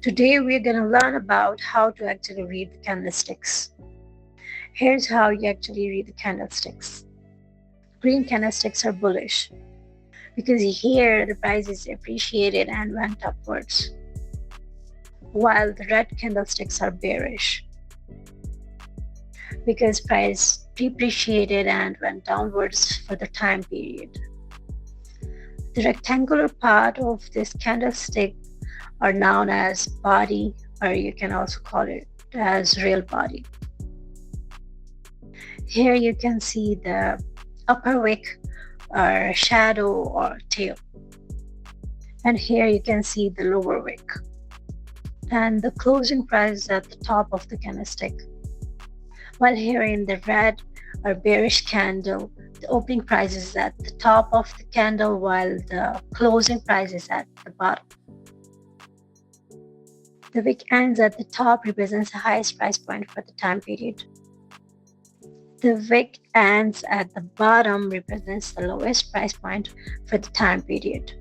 Today we're going to learn about how to actually read the candlesticks. Here's how you actually read the candlesticks. Green candlesticks are bullish because here the price is appreciated and went upwards, while the red candlesticks are bearish because price depreciated and went downwards for the time period. The rectangular part of this candlestick are known as body, or you can also call it as real body. Here you can see the upper wick or shadow or tail, and here you can see the lower wick, and the closing price is at the top of the candlestick. While here in the red or bearish candle, the opening price is at the top of the candle while the closing price is at the bottom. The wick ends at the top represents the highest price point for the time period. The wick ends at the bottom represents the lowest price point for the time period.